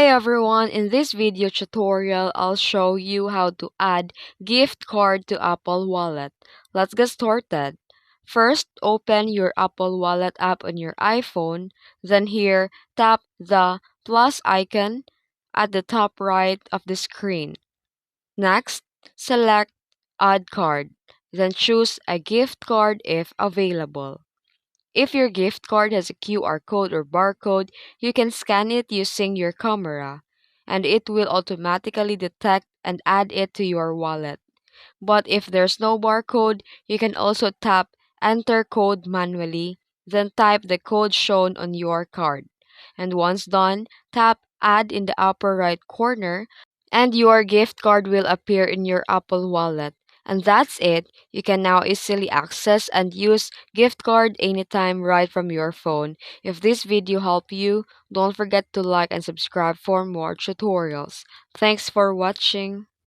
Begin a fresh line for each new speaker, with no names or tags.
Hi everyone, in this video tutorial, I'll show you how to add gift card to Apple Wallet. Let's get started. First, open your Apple Wallet app on your iPhone. Then here, tap the plus icon at the top right of the screen. Next, select Add Card. Then choose a gift card if available. If your gift card has a QR code or barcode, you can scan it using your camera, and it will automatically detect and add it to your wallet. But if there's no barcode, you can also tap Enter Code manually, then type the code shown on your card. And once done, tap Add in the upper right corner, and your gift card will appear in your Apple Wallet. And that's it. You can now easily access and use gift card anytime right from your phone. If this video helped you, don't forget to like and subscribe for more tutorials. Thanks for watching.